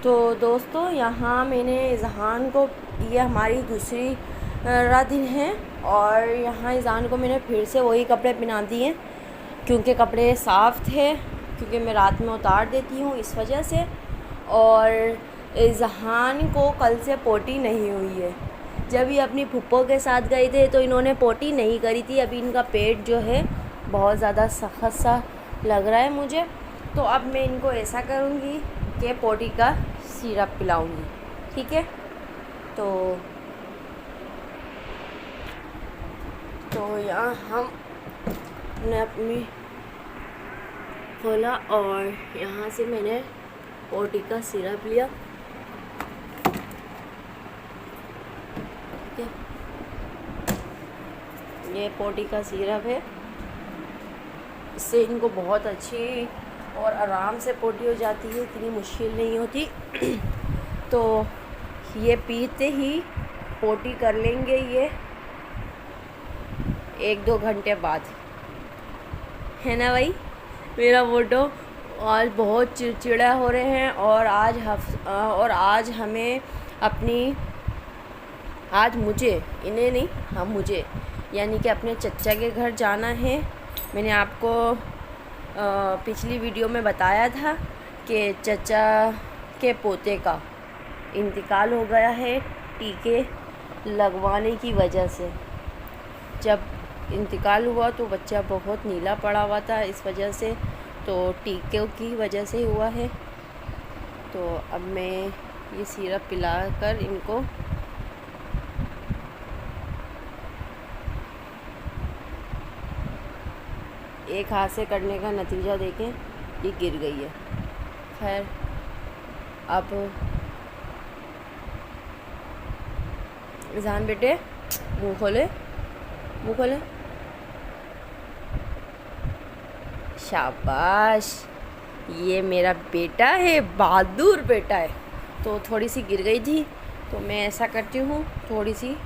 तो दोस्तों यहाँ मैंने इज़हान को, ये हमारी दूसरी दिन है और यहाँ इज़हान को मैंने फिर से वही कपड़े पहना दिए क्योंकि कपड़े साफ़ थे, क्योंकि मैं रात में उतार देती हूँ इस वजह से। और इज़हान को कल से पोटी नहीं हुई है। जब ये अपनी फुप्पो के साथ गए थे तो इन्होंने पोटी नहीं करी थी। अभी इनका पेट जो है बहुत ज़्यादा सख्त सा लग रहा है मुझे, तो अब मैं इनको ऐसा करूँगी कि पोटी का सिरप पिलाऊँगी, ठीक है। तो यहाँ हमने अपनी खोला और यहाँ से मैंने पोटी का सिरप लिया, ठीक है। ये पोटी का सिरप है, इससे इनको बहुत अच्छी और आराम से पोटी हो जाती है, इतनी मुश्किल नहीं होती। तो ये पीते ही पोटी कर लेंगे ये 1-2 घंटे बाद, है ना भाई। मेरा फोटो आज बहुत चिड़चिड़ा हो रहे हैं और आज हमें अपनी, आज मुझे, इन्हें नहीं, हाँ मुझे, यानी कि अपने चचा के घर जाना है। मैंने आपको पिछली वीडियो में बताया था कि चचा के पोते का इंतकाल हो गया है टीके लगवाने की वजह से। जब इंतकाल हुआ तो बच्चा बहुत नीला पड़ा हुआ था, इस वजह से, तो टीके की वजह से हुआ है। तो अब मैं ये सिरप पिलाकर इनको एक हाथ से करने का नतीजा देखें, ये गिर गई है। खैर अब इज़हान बेटे मुँह खोले, मुँह खोले, शाबाश, ये मेरा बेटा है, बहादुर बेटा है। तो थोड़ी सी गिर गई थी तो मैं ऐसा करती हूँ, थोड़ी सी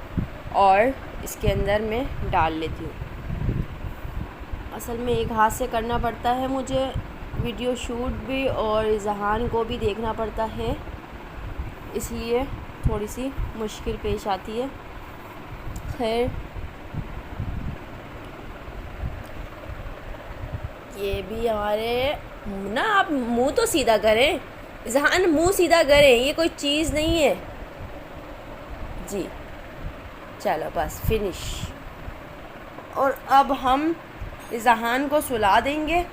और इसके अंदर मैं डाल लेती हूँ। असल में एक हाथ से करना पड़ता है मुझे वीडियो शूट भी और इज़हान को भी देखना पड़ता है, इसलिए थोड़ी सी मुश्किल पेश आती है। खैर ये भी हमारे ना, आप मुंह तो सीधा करें इज़हान, मुंह सीधा करें, ये कोई चीज़ नहीं है जी। चलो बस फिनिश। और अब हम इज़हान को सुला देंगे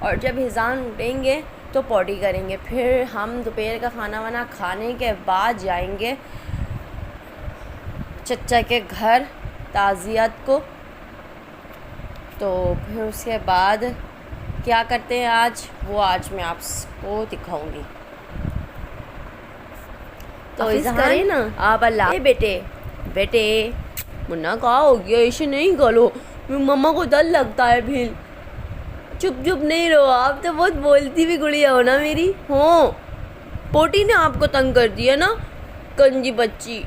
और जब इज़हान उठेंगे तो पॉटी करेंगे। फिर हम दोपहर का खाना वाना खाने के बाद जाएंगे चचा के घर ताज़ियत को। तो फिर उसके बाद क्या करते हैं आज मैं आपको दिखाऊंगी। तो इज़हान ना आप अल्लाह बेटे मुन्ना कहा हो गया, ऐसे नहीं करो, मम्मा को डर लगता है। फिर चुप नहीं रहो, आप तो बहुत बोलती भी गुड़िया हो ना मेरी। हो पोटी ने आपको तंग कर दिया ना, गंजी बच्ची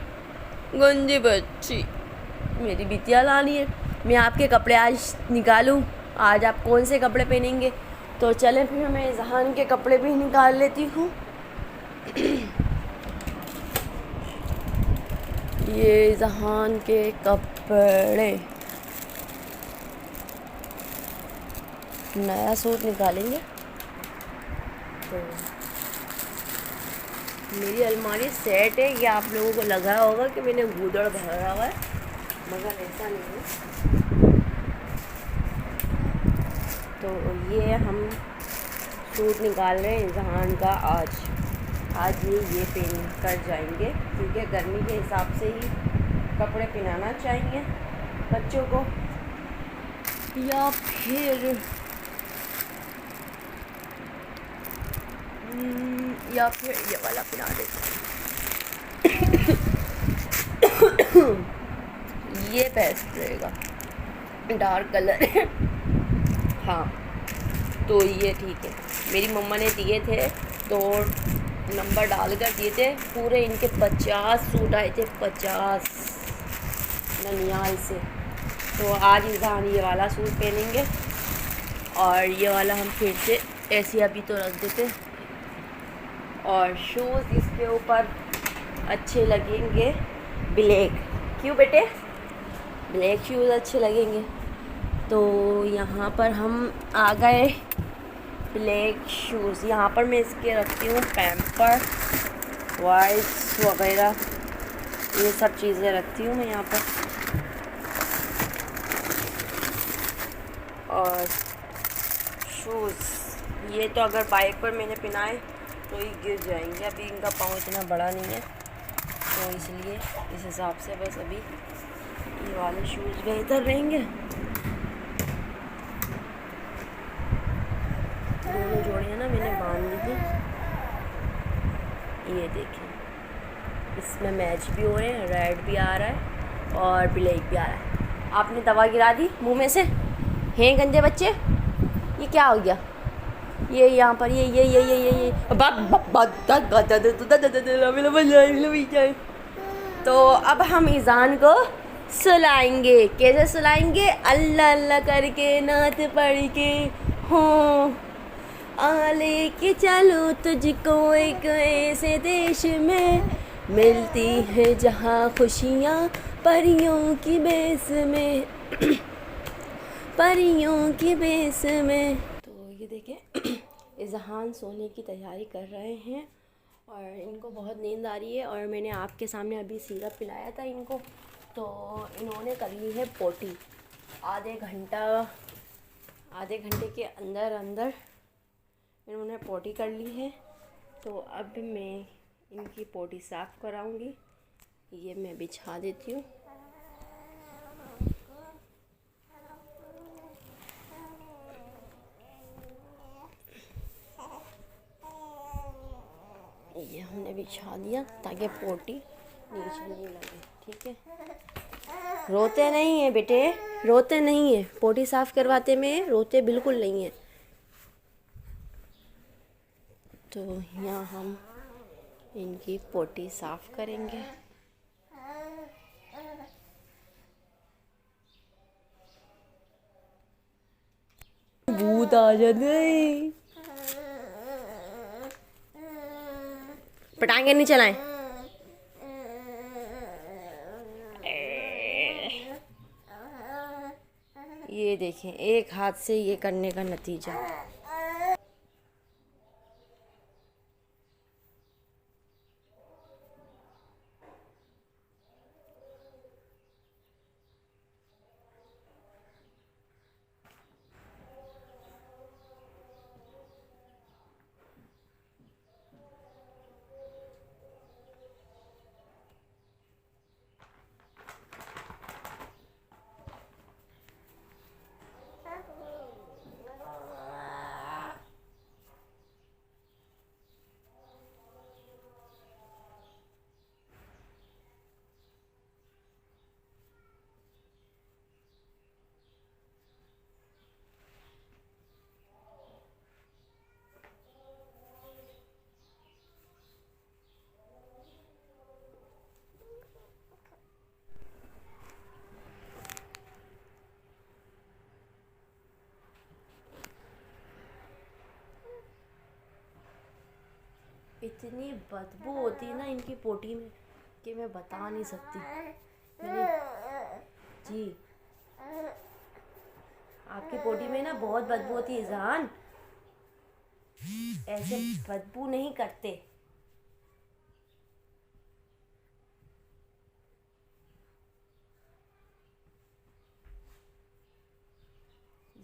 मेरी बिटिया लानी है। मैं आपके कपड़े आज निकालूं, आज आप कौन से कपड़े पहनेंगे? तो चलें फिर मैं इज़हान के कपड़े भी निकाल लेती हूँ। ये इज़हान के कपड़े, नया सूट निकालेंगे। तो मेरी अलमारी सेट है, ये आप लोगों को लगा होगा कि मैंने गूदड़ भरा हुआ है, मगर ऐसा नहीं है। तो ये हम सूट निकाल रहे हैं इज़हान का आज ये पहन कर जाएंगे, क्योंकि गर्मी के हिसाब से ही कपड़े पहनाना चाहिए बच्चों को, या फिर ये वाला पहना देते हैं। ये बेस्ट रहेगा, डार्क कलर है। हाँ तो ये ठीक है, मेरी मम्मा ने दिए थे तो नंबर डाल कर दिए थे। पूरे इनके 50 सूट आए थे, 50 ननियाल से। तो आज इज़हान ये वाला सूट पहनेंगे और ये वाला हम फिर से ऐसे अभी तो रख देते। और शूज़ इसके ऊपर अच्छे लगेंगे ब्लैक। क्यों बेटे? ब्लैक शूज़ अच्छे लगेंगे। तो यहाँ पर हम आ गए ब्लैक शूज़। यहाँ पर मैं इसके रखती हूँ पैम्पर, वाइप्स वगैरह, ये सब चीज़ें रखती हूँ मैं यहाँ पर। और शूज़ ये तो अगर बाइक पर मैंने पहनाए तो ये गिर जाएंगे। अभी इनका पाँव इतना बड़ा नहीं है तो इसलिए इस हिसाब से बस अभी ये वाले शूज़ बेहतर रहेंगे। दोनों जोड़ियाँ ना मैंने बांध ली थी, ये देखें, इसमें मैच भी हो रहे हैं, रेड भी आ रहा है और ब्लैक भी आ रहा है। आपने दवा गिरा दी मुंह में से, हैं गंदे बच्चे। ये क्या हो गया? ये यहाँ पर ये तो अब हम ईज़ान को सुलाएंगे। कैसे सुलाएंगे? अल्लाह अल्लाह करके, नात पढ़ के, हो आले के चलो तुझको एक ऐसे देश में, मिलती है जहाँ खुशियाँ परियों की बेस में, परियों की बेस में। तो ये देखें इज़हान सोने की तैयारी कर रहे हैं और इनको बहुत नींद आ रही है। और मैंने आपके सामने अभी सिरप पिलाया था इनको, तो इन्होंने कर ली है पोटी। आधे घंटे के अंदर अंदर इन्होंने पोटी कर ली है। तो अब मैं इनकी पोटी साफ़ कराऊंगी। ये मैं बिछा देती हूँ। ये हमने बिछा दिया ताकि पोटी नीचे नहीं लगे। ठीक है, रोते नहीं है बेटे, रोते नहीं है। पोटी साफ़ करवाते में रोते बिल्कुल नहीं है। तो यहाँ हम इनकी पोटी साफ़ करेंगे। भूत आ जाते, पटाखे नहीं चलाएं। ये देखें, एक हाथ से ये करने का नतीजा। इतनी बदबू होती है ना इनकी पोटी में कि मैं बता नहीं सकती। मैंने जी, आपकी पोटी में ना बहुत बदबू होती है ईज़ान, ऐसे बदबू नहीं करते।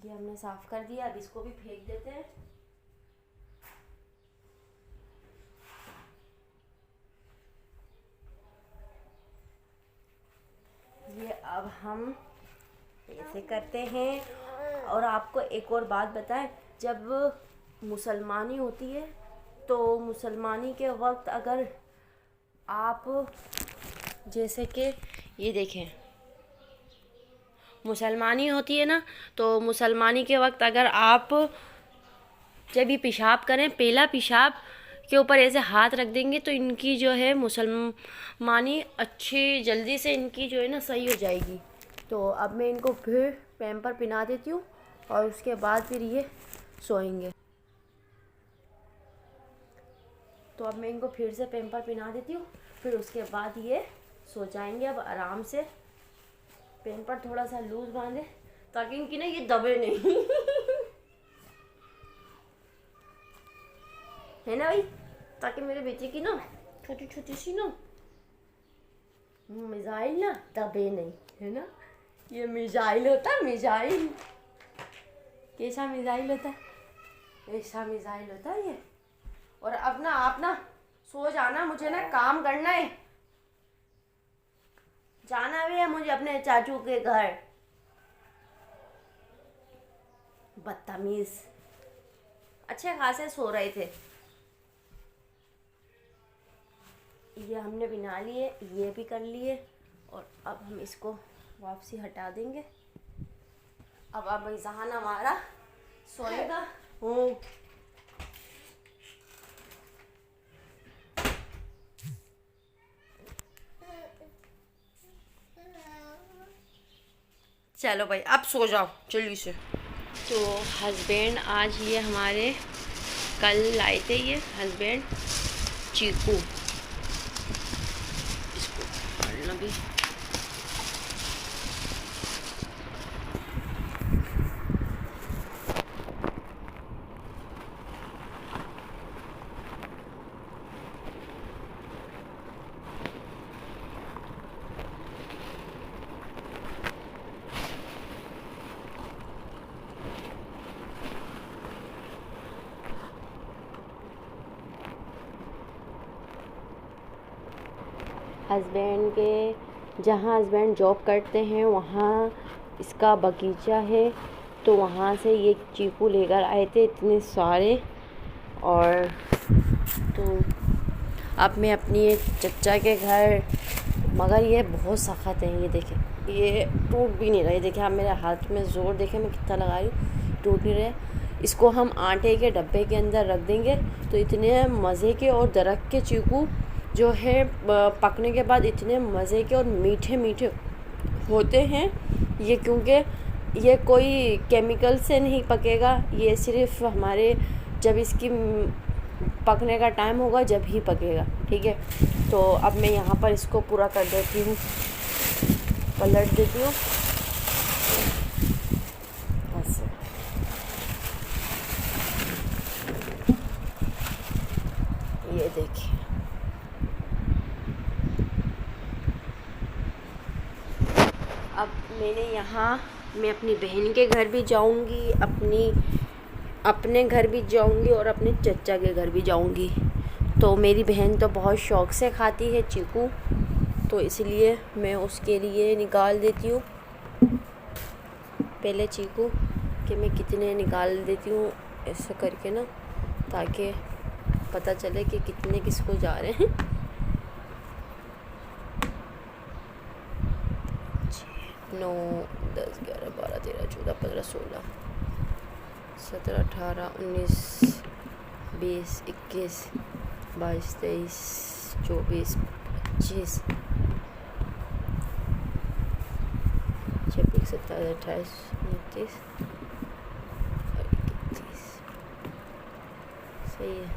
ये हमने साफ कर दिया, अब इसको भी फेंक देते हैं। ये अब हम ऐसे करते हैं। और आपको एक और बात बताएं, जब मुसलमानी होती है तो मुसलमानी के वक्त अगर आप, जैसे कि ये देखें, मुसलमानी होती है ना, तो मुसलमानी के वक्त अगर आप जब ये पेशाब करें, पहला पेशाब के ऊपर ऐसे हाथ रख देंगे तो इनकी जो है मुसलमानी अच्छी जल्दी से इनकी जो है ना सही हो जाएगी। तो अब मैं इनको फिर पैम्पर पहना देती हूँ और उसके बाद फिर ये सोएंगे। तो अब मैं इनको फिर से पैम्पर पहना देती हूँ, फिर उसके बाद ये सो जाएंगे अब आराम से। पैम्पर थोड़ा सा लूज बांधे ताकि इनकी ना ये दबे नहीं है ना भाई, ताकि मेरे बेटे की ना छोटी छोटी सी ना मिसाइल ना दबे नहीं, है ना। ये मिसाइल होता है, मिसाइल कैसा मिसाइल होता है, ऐसा मिसाइल होता है ये। और अब ना आप ना सो जाना, मुझे ना काम करना है, जाना भी है मुझे अपने चाचू के घर। बदतमीज, अच्छे खासे सो रहे थे। ये हमने बना लिए, ये भी कर लिए, और अब हम इसको वापसी हटा देंगे। अब जहान हमारा सोएगा। चलो भाई अब सो जाओ जल्दी से। तो हस्बैंड आज ये हमारे कल लाए थे, ये हस्बैंड चीकू, इसको पढ़ना भी। हस्बैंड के जहाँ हस्बैंड जॉब करते हैं वहाँ इसका बगीचा है, तो वहाँ से ये चीकू लेकर आए थे इतने सारे। और तो अब मैं अपनी एक चचा के घर, मगर ये बहुत सख्त है, ये देखें ये टूट भी नहीं रहा। ये देखें आप मेरे हाथ में ज़ोर देखें मैं कितना लगा रही हूँ, टूट नहीं रहा। इसको हम आटे के डब्बे के अंदर रख देंगे तो इतने मज़े के और दरख्त के चीकू जो है पकने के बाद इतने मज़े के और मीठे मीठे होते हैं ये, क्योंकि ये कोई केमिकल से नहीं पकेगा, ये सिर्फ हमारे जब इसकी पकने का टाइम होगा जब ही पकेगा, ठीक है। तो अब मैं यहाँ पर इसको पूरा कर देती हूँ, पलट देती हूँ ऐसे। ये देखिए अब मैं अपनी बहन के घर भी जाऊंगी, अपने घर भी जाऊंगी और अपने चचा के घर भी जाऊंगी। तो मेरी बहन तो बहुत शौक़ से खाती है चीकू, तो इसलिए मैं उसके लिए निकाल देती हूँ पहले चीकू, कि मैं कितने निकाल देती हूँ ऐसा करके ना, ताकि पता चले कि कितने किसको जा रहे हैं। 9, 10, 11, 12, 13, 14, 15, 16, 17, 18, 19, 20, 21, 22, 23, 24, 25, 26, 27, 28, 29 और 31। सही है।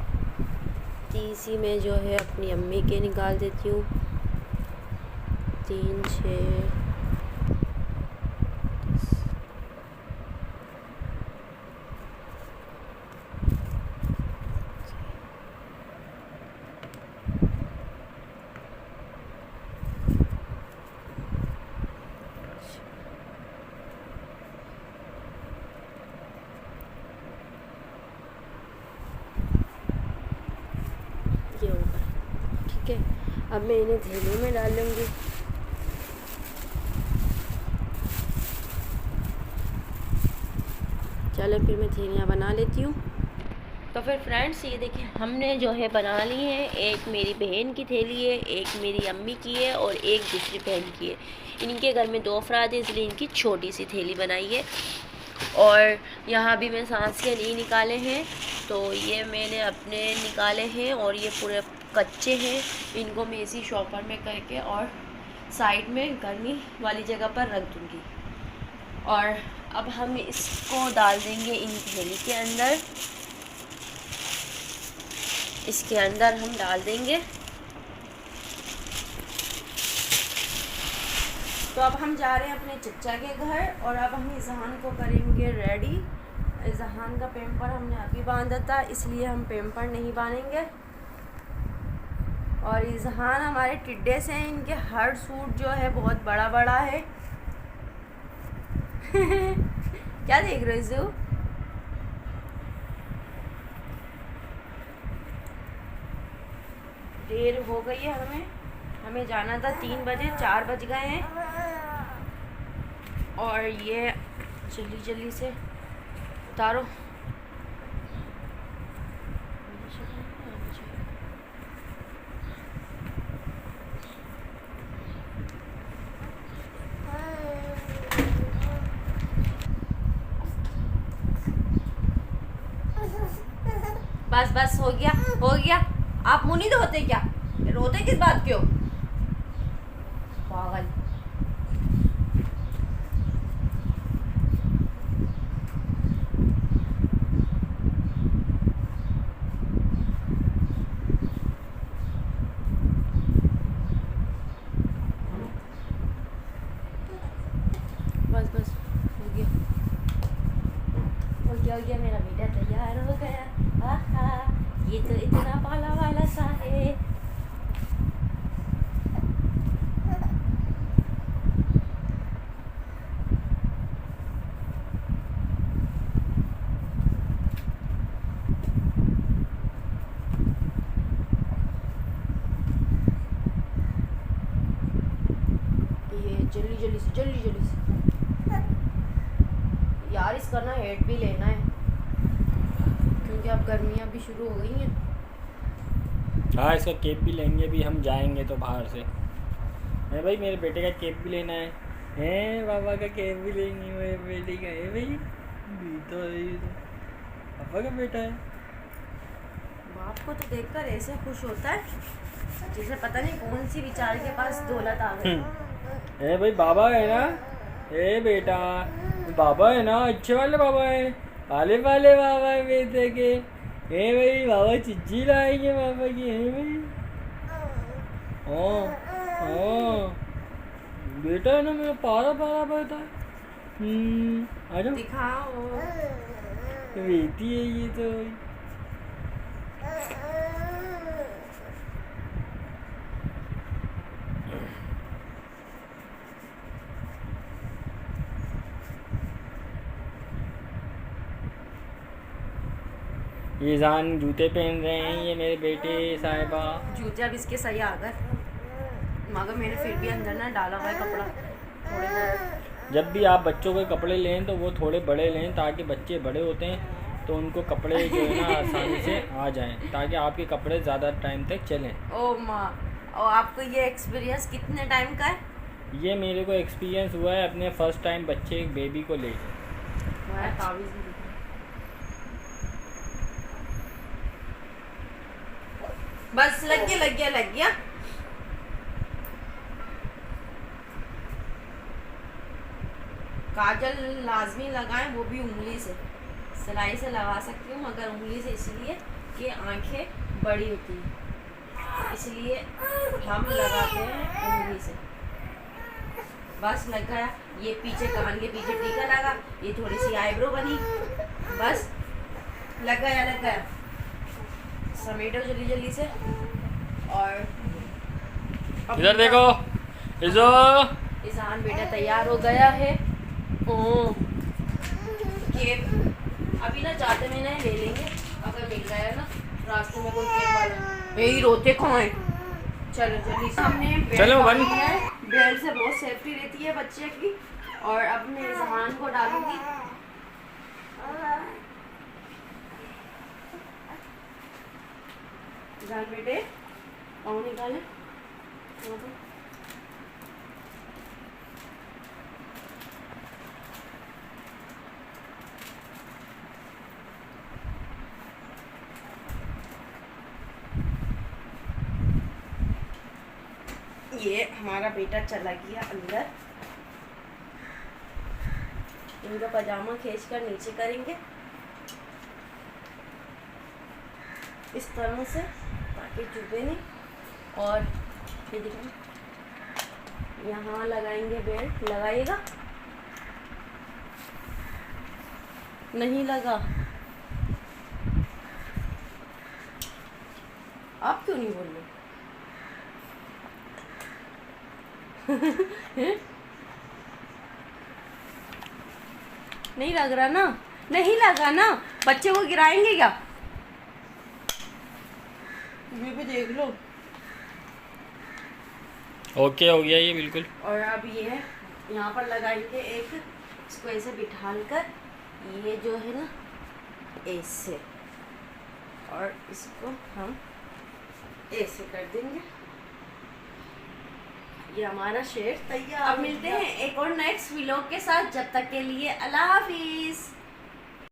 30 ही में जो है अपनी अम्मी के निकाल देती हूँ। 3, 6, ये होगा, ठीक है। अब मैं इन्हें थैली में डाल लूँगी। चलो फिर मैं थैलियाँ बना लेती हूँ। तो फिर फ्रेंड्स ये देखिए हमने जो है बना ली है, एक मेरी बहन की थैली है, एक मेरी अम्मी की है और एक दूसरी बहन की है। इनके घर में 2 अफराद है इसलिए इनकी छोटी सी थैली बनाई है। और यहाँ भी मैं सांस के लिए निकाले हैं, तो ये मैंने अपने निकाले हैं और ये पूरे कच्चे हैं। इनको मैं इसी शॉपर में करके और साइड में गर्मी वाली जगह पर रख दूँगी। और अब हम इसको डाल देंगे इन थैली के अंदर। इसके अंदर हम डाल देंगे। तो अब हम जा रहे हैं अपने चचा के घर और अब हम इज़हान को करेंगे रेडी। इज़हान का पेम्पर हमने अभी बांधा था, इसलिए हम पेम्पर नहीं बांधेंगे। और इज़हान हमारे टिड्डे से हैं, इनके हर सूट जो है बहुत बड़ा बड़ा है। क्या देख रहे हो? देर हो गई है, हमें जाना था 3 बजे, 4 बज गए हैं। और ये जल्दी से उतारो। बस हो गया। आप मुंह नहीं धोते क्या? रोते किस बात के हो पागल? बस हो गया मेरा बेटा तैयार हो गया। आहा, ये तो इतना पाला वाला सा है। ये जल्दी से यार, इसका ना हेड भी लेना है क्योंकि अब गर्मियाँ भी शुरू हो गई हैं। हाँ, इसका केप भी लेंगे। भी हम जाएंगे तो बाहर से है भाई, मेरे बेटे का केप भी लेना है पापा का केप भी लेंगे मेरे बेटे का है भाई। तो पापा का बेटा है। बाप को तो देखकर ऐसे खुश होता है जैसे पता नहीं कौन सी बेचारे के पास दौलत आ गई। है भाई, बाबा है ना? ए बेटा, बाबा है ना? अच्छे वाले बाबा है, काले वाले बाबा है बेटे के। ए भाई, बाबा चिज्जी लाएंगे बाबा की। है भाई, हाँ बेटा है ना मेरा, पारा बेटा। आ जाओ, दिखाओ। बेटी है ये तो। ईज़ान जूते पहन रहे हैं ये मेरे बेटे साहिबा। जूते अब इसके सही आ गए, मगर मैंने फिर भी अंदर ना डाला हुआ है कपड़ा थोड़े। जब भी आप बच्चों के कपड़े लें तो वो थोड़े बड़े लें, ताकि बच्चे बड़े होते हैं तो उनको कपड़े जो है ना आसानी से आ जाएं, ताकि आपके कपड़े ज़्यादा टाइम तक चलें। ओ माँ, और आपको ये एक्सपीरियंस कितने टाइम का है? ये मेरे को एक्सपीरियंस हुआ है अपने फर्स्ट टाइम बच्चे, एक बेबी को लेकर। बस लग गया। काजल लाजमी लगाएं, वो भी उंगली से। सिलाई से लगा सकती हूँ मगर उंगली से इसलिए कि आंखें बड़ी होती हैं, इसलिए हम लगाते हैं उंगली से। बस लग गया। ये पीछे कान के पीछे टीका लगा, ये थोड़ी सी आईब्रो बनी, बस लग गया। समेटो जल्दी से। और इधर देखो, इज़हान बेटा तैयार हो गया है। केप अभी ना जाते में नहीं ले लेंगे, अगर मिल गया ना रास्ते में कोई केप वाला। यही रोते कहाँ है? चलो जल्दी सामने बेल्ट से बहुत सेफ्टी रहती है बच्चे की। और अब मैं इज़हान को डालूंगी। इज़हान बेटे पाँव निकाले। ये हमारा बेटा चला गया अंदर। इनका पजामा खींच कर नीचे करेंगे। इस तरह से, ताकि चुभे नहीं। और ये देखिए यहाँ लगाएंगे बेल्ट। लगाइएगा, नहीं लगा। आप क्यों नहीं बोल रहे? नहीं लग रहा ना, नहीं लगा ना। बच्चे को गिराएंगे क्या? ये भी देख लो। ओके हो गया ये बिल्कुल। और अब ये है यहाँ पर लगाएंगे एक, इसको ऐसे बिठाल कर, ये जो है ना ऐसे, और इसको हम ऐसे कर देंगे। ये हमारा शेड तैयार। अब मिलते हैं एक और नेक्स्ट व्लॉग के साथ। जब तक के लिए अल्लाह हाफिज।